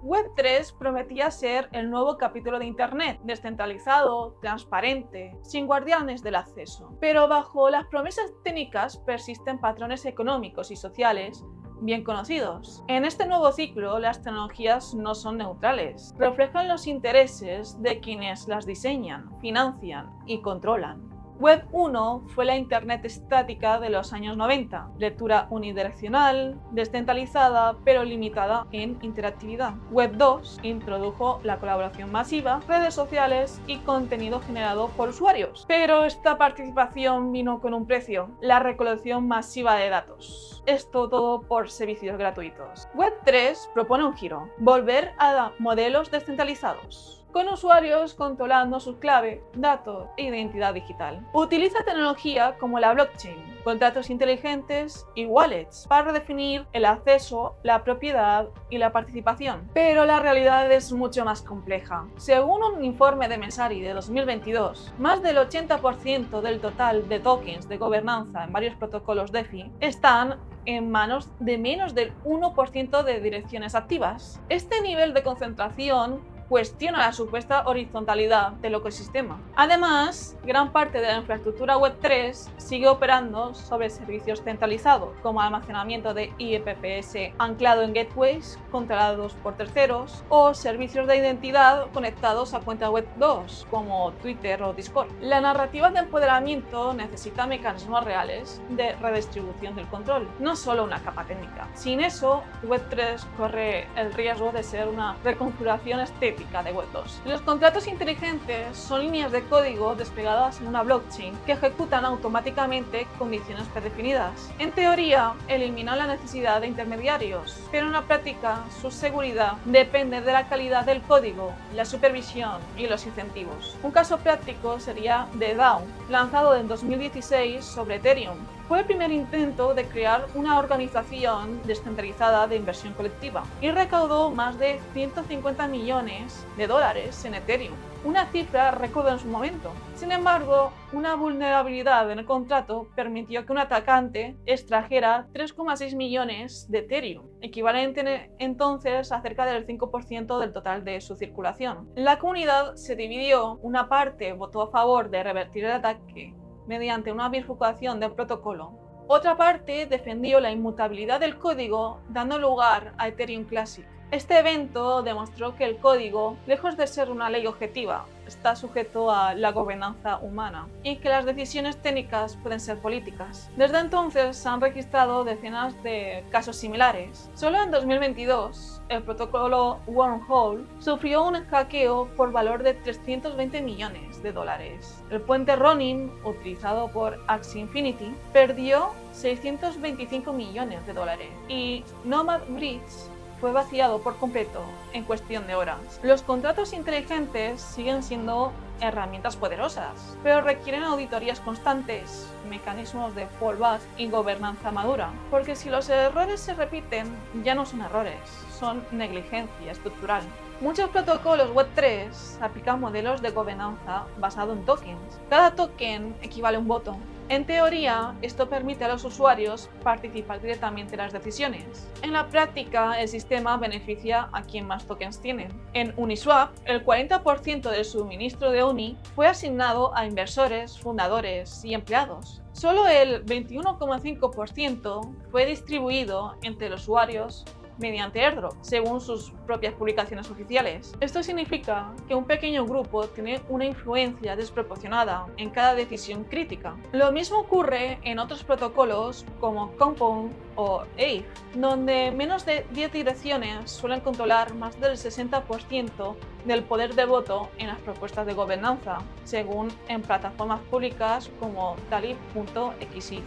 Web3 prometía ser el nuevo capítulo de Internet, descentralizado, transparente, sin guardianes del acceso. Pero bajo las promesas técnicas persisten patrones económicos y sociales bien conocidos. En este nuevo ciclo, las tecnologías no son neutrales, reflejan los intereses de quienes las diseñan, financian y controlan. Web 1 fue la Internet estática de los años 90, lectura unidireccional, descentralizada pero limitada en interactividad. Web 2 introdujo la colaboración masiva, redes sociales y contenido generado por usuarios. Pero esta participación vino con un precio, la recolección masiva de datos. Esto todo por servicios gratuitos. Web 3 propone un giro, volver a modelos descentralizados, con usuarios controlando su clave, datos e identidad digital. Utiliza tecnología como la blockchain, contratos inteligentes y wallets para redefinir el acceso, la propiedad y la participación. Pero la realidad es mucho más compleja. Según un informe de Messari de 2022, más del 80% del total de tokens de gobernanza en varios protocolos DeFi están en manos de menos del 1% de direcciones activas. Este nivel de concentración cuestiona la supuesta horizontalidad del ecosistema. Además, gran parte de la infraestructura Web3 sigue operando sobre servicios centralizados, como almacenamiento de IPFS anclado en gateways controlados por terceros, o servicios de identidad conectados a cuentas Web2, como Twitter o Discord. La narrativa de empoderamiento necesita mecanismos reales de redistribución del control, no solo una capa técnica. Sin eso, Web3 corre el riesgo de ser una reconfiguración estética de Web 2. Los contratos inteligentes son líneas de código desplegadas en una blockchain que ejecutan automáticamente condiciones predefinidas. En teoría, eliminan la necesidad de intermediarios, pero en la práctica su seguridad depende de la calidad del código, la supervisión y los incentivos. Un caso práctico sería The DAO, lanzado en 2016 sobre Ethereum. Fue el primer intento de crear una organización descentralizada de inversión colectiva y recaudó más de 150 millones de dólares en Ethereum, una cifra récord en su momento. Sin embargo, una vulnerabilidad en el contrato permitió que un atacante extrajera 3,6 millones de Ethereum, equivalente entonces a cerca del 5% del total de su circulación. La comunidad se dividió, una parte votó a favor de revertir el ataque mediante una bifurcación del protocolo. Otra parte defendió la inmutabilidad del código, dando lugar a Ethereum Classic. Este evento demostró que el código, lejos de ser una ley objetiva, está sujeto a la gobernanza humana y que las decisiones técnicas pueden ser políticas. Desde entonces se han registrado decenas de casos similares. Solo en 2022, el protocolo Wormhole sufrió un hackeo por valor de 320 millones de dólares. El puente Ronin, utilizado por Axie Infinity, perdió 625 millones de dólares y Nomad Bridge fue vaciado por completo en cuestión de horas. Los contratos inteligentes siguen siendo herramientas poderosas, pero requieren auditorías constantes, mecanismos de fallback y gobernanza madura, porque si los errores se repiten, ya no son errores, son negligencia estructural. Muchos protocolos Web3 aplican modelos de gobernanza basado en tokens. Cada token equivale a un voto. En teoría, esto permite a los usuarios participar directamente en las decisiones. En la práctica, el sistema beneficia a quien más tokens tiene. En Uniswap, el 40% del suministro de Uni fue asignado a inversores, fundadores y empleados. Solo el 21,5% fue distribuido entre los usuarios mediante airdrop, según sus propias publicaciones oficiales. Esto significa que un pequeño grupo tiene una influencia desproporcionada en cada decisión crítica. Lo mismo ocurre en otros protocolos como Compound o Aave, donde menos de 10 direcciones suelen controlar más del 60% del poder de voto en las propuestas de gobernanza, según en plataformas públicas como Dalib.xyz.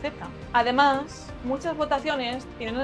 Además, muchas votaciones tienen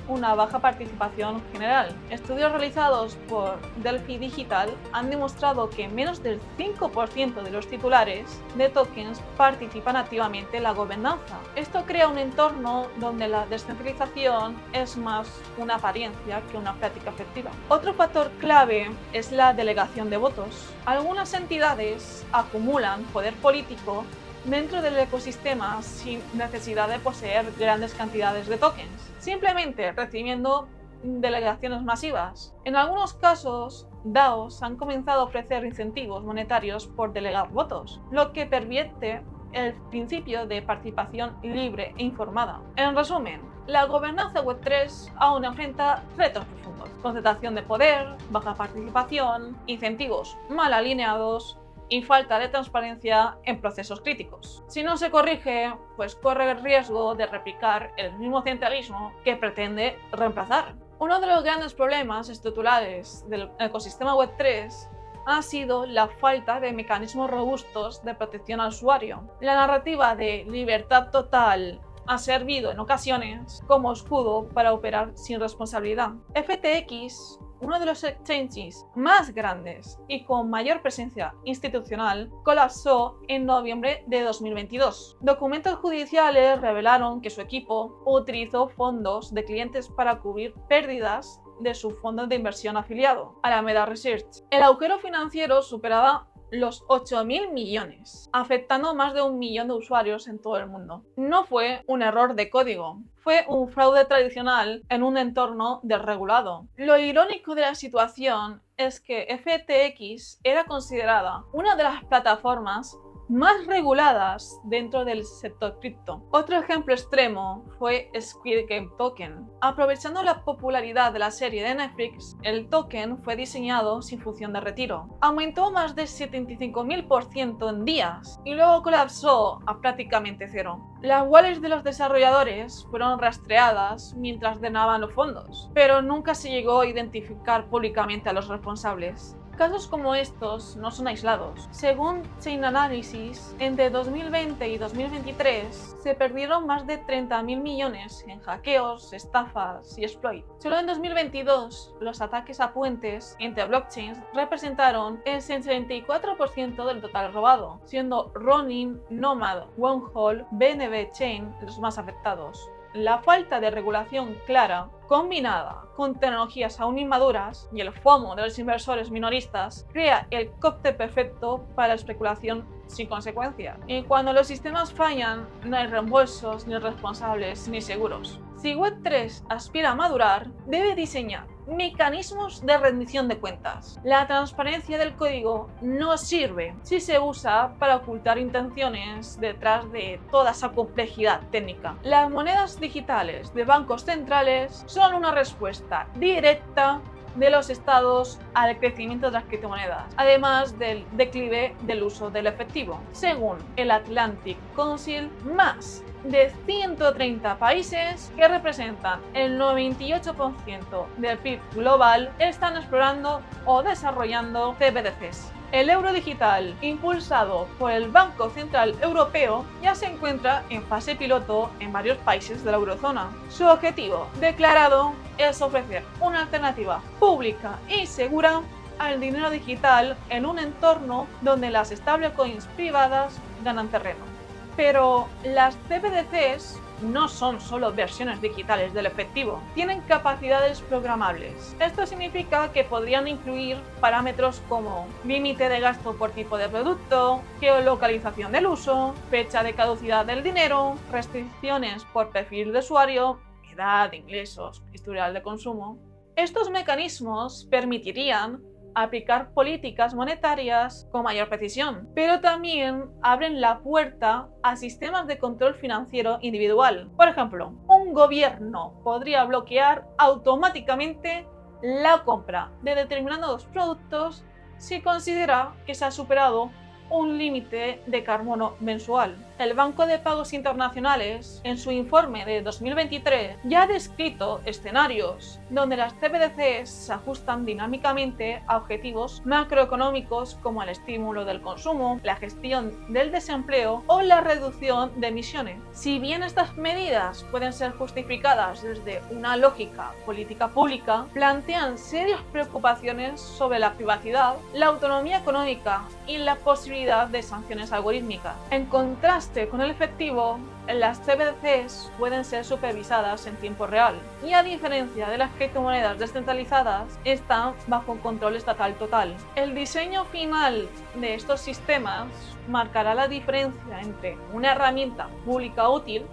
una baja participación general. Estudios realizados por Delphi Digital han demostrado que menos del 5% de los titulares de tokens participan activamente en la gobernanza. Esto crea un entorno donde la descentralización es más una apariencia que una práctica efectiva. Otro factor clave es la delegación de votos. Algunas entidades acumulan poder político dentro del ecosistema sin necesidad de poseer grandes cantidades de tokens, simplemente recibiendo delegaciones masivas. En algunos casos, DAOs han comenzado a ofrecer incentivos monetarios por delegar votos, lo que pervierte el principio de participación libre e informada. En resumen, la gobernanza Web3 aún enfrenta retos profundos: concentración de poder, baja participación, incentivos mal alineados y falta de transparencia en procesos críticos. Si no se corrige, pues corre el riesgo de replicar el mismo centralismo que pretende reemplazar. Uno de los grandes problemas estructurales del ecosistema Web3 ha sido la falta de mecanismos robustos de protección al usuario. La narrativa de libertad total ha servido en ocasiones como escudo para operar sin responsabilidad. FTX, uno de los exchanges más grandes y con mayor presencia institucional, colapsó en noviembre de 2022. Documentos judiciales revelaron que su equipo utilizó fondos de clientes para cubrir pérdidas de su fondo de inversión afiliado, Alameda Research. El agujero financiero superaba los 8.000 millones, afectando a más de 1 millón de usuarios en todo el mundo. No fue un error de código, fue un fraude tradicional en un entorno desregulado. Lo irónico de la situación es que FTX era considerada una de las plataformas más reguladas dentro del sector cripto. Otro ejemplo extremo fue Squid Game Token. Aprovechando la popularidad de la serie de Netflix, el token fue diseñado sin función de retiro. Aumentó más de 75.000% en días y luego colapsó a prácticamente cero. Las wallets de los desarrolladores fueron rastreadas mientras drenaban los fondos, pero nunca se llegó a identificar públicamente a los responsables. Casos como estos no son aislados. Según Chainalysis, entre 2020 y 2023 se perdieron más de 30.000 millones en hackeos, estafas y exploits. Solo en 2022, los ataques a puentes entre blockchains representaron el 64% del total robado, siendo Ronin, Nomad, OneHall, BNB Chain los más afectados. La falta de regulación clara, combinada con tecnologías aún inmaduras y el FOMO de los inversores minoristas, crea el cóctel perfecto para la especulación sin consecuencias. Y cuando los sistemas fallan, no hay reembolsos, ni responsables, ni seguros. Si Web3 aspira a madurar, debe diseñar mecanismos de rendición de cuentas. La transparencia del código no sirve si se usa para ocultar intenciones detrás de toda esa complejidad técnica. Las monedas digitales de bancos centrales son una respuesta directa de los estados al crecimiento de las criptomonedas, además del declive del uso del efectivo. Según el Atlantic Council, más de 130 países que representan el 98% del PIB global están explorando o desarrollando CBDCs. El euro digital, impulsado por el Banco Central Europeo, ya se encuentra en fase piloto en varios países de la eurozona. Su objetivo declarado es ofrecer una alternativa pública y segura al dinero digital en un entorno donde las stablecoins privadas ganan terreno. Pero las CBDCs no son solo versiones digitales del efectivo, tienen capacidades programables. Esto significa que podrían incluir parámetros como límite de gasto por tipo de producto, geolocalización del uso, fecha de caducidad del dinero, restricciones por perfil de usuario, edad, ingresos, historial de consumo. Estos mecanismos permitirían aplicar políticas monetarias con mayor precisión, pero también abren la puerta a sistemas de control financiero individual. Por ejemplo, un gobierno podría bloquear automáticamente la compra de determinados productos si considera que se ha superado un límite de carbono mensual. El Banco de Pagos Internacionales, en su informe de 2023, ya ha descrito escenarios donde las CBDCs se ajustan dinámicamente a objetivos macroeconómicos como el estímulo del consumo, la gestión del desempleo o la reducción de emisiones. Si bien estas medidas pueden ser justificadas desde una lógica política pública, plantean serias preocupaciones sobre la privacidad, la autonomía económica y la posibilidad de sanciones algorítmicas. En contraste con el efectivo, las CBDCs pueden ser supervisadas en tiempo real y, a diferencia de las criptomonedas descentralizadas, están bajo control estatal total. El diseño final de estos sistemas marcará la diferencia entre una herramienta pública útil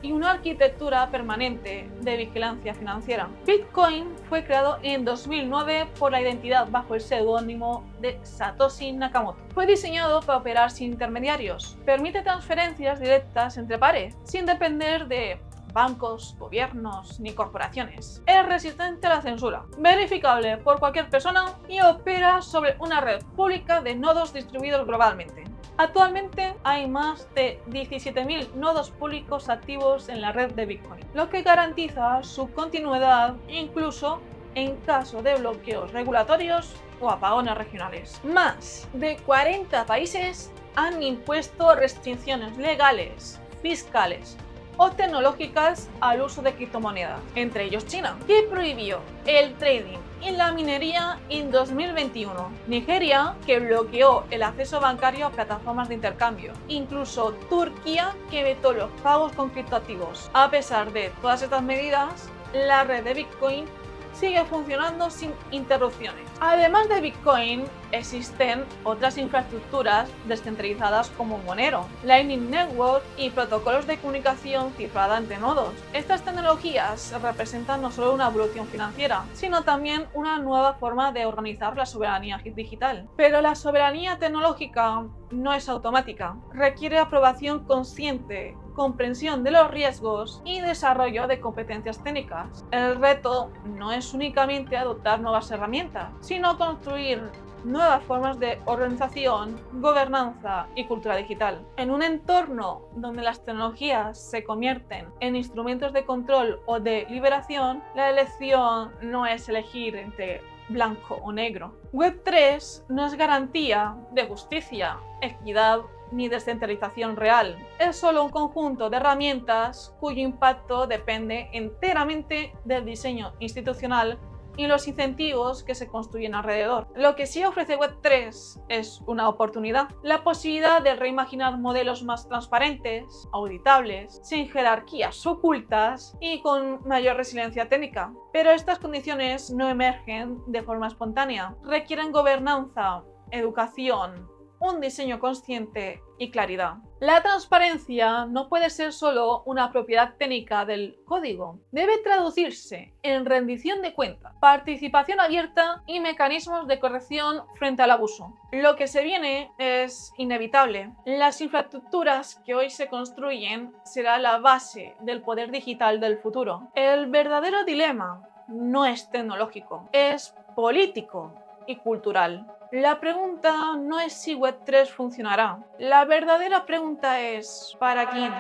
y una arquitectura permanente de vigilancia financiera. Bitcoin fue creado en 2009 por la identidad bajo el seudónimo de Satoshi Nakamoto. Fue diseñado para operar sin intermediarios. Permite transferencias directas entre pares, sin depender de bancos, gobiernos ni corporaciones. Es resistente a la censura, verificable por cualquier persona y opera sobre una red pública de nodos distribuidos globalmente. Actualmente hay más de 17.000 nodos públicos activos en la red de Bitcoin, lo que garantiza su continuidad incluso en caso de bloqueos regulatorios o apagones regionales. Más de 40 países han impuesto restricciones legales, fiscales o tecnológicas al uso de criptomonedas, entre ellos China, que prohibió el trading y la minería en 2021. Nigeria, que bloqueó el acceso bancario a plataformas de intercambio. Incluso Turquía, que vetó los pagos con criptoactivos. A pesar de todas estas medidas, la red de Bitcoin sigue funcionando sin interrupciones. Además de Bitcoin, existen otras infraestructuras descentralizadas como Monero, Lightning Network y protocolos de comunicación cifrada entre nodos. Estas tecnologías representan no solo una evolución financiera, sino también una nueva forma de organizar la soberanía digital. Pero la soberanía tecnológica no es automática, requiere aprobación consciente, comprensión de los riesgos y desarrollo de competencias técnicas. El reto no es únicamente adoptar nuevas herramientas, sino construir nuevas formas de organización, gobernanza y cultura digital. En un entorno donde las tecnologías se convierten en instrumentos de control o de liberación, la elección no es elegir entre blanco o negro. Web3 no es garantía de justicia, equidad ni descentralización real. Es solo un conjunto de herramientas cuyo impacto depende enteramente del diseño institucional y los incentivos que se construyen alrededor. Lo que sí ofrece Web3 es una oportunidad, la posibilidad de reimaginar modelos más transparentes, auditables, sin jerarquías ocultas y con mayor resiliencia técnica. Pero estas condiciones no emergen de forma espontánea, requieren gobernanza, educación, un diseño consciente y claridad. La transparencia no puede ser solo una propiedad técnica del código. Debe traducirse en rendición de cuentas, participación abierta y mecanismos de corrección frente al abuso. Lo que se viene es inevitable. Las infraestructuras que hoy se construyen será la base del poder digital del futuro. El verdadero dilema no es tecnológico, es político y cultural. La pregunta no es si Web3 funcionará. La verdadera pregunta es ¿para quién?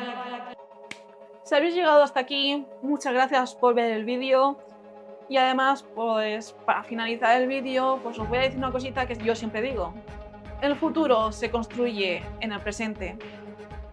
Si habéis llegado hasta aquí, muchas gracias por ver el vídeo. Y además, pues para finalizar el vídeo, pues os voy a decir una cosita que yo siempre digo. El futuro se construye en el presente.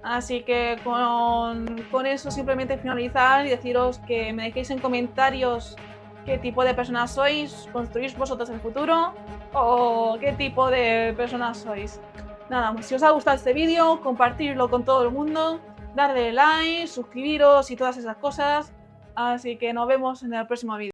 Así que con eso simplemente finalizar y deciros que me dejéis en comentarios qué tipo de personas sois, construís vosotros el futuro o qué tipo de personas sois. Nada, si os ha gustado este vídeo, compartirlo con todo el mundo, darle like, suscribiros y todas esas cosas. Así que nos vemos en el próximo vídeo.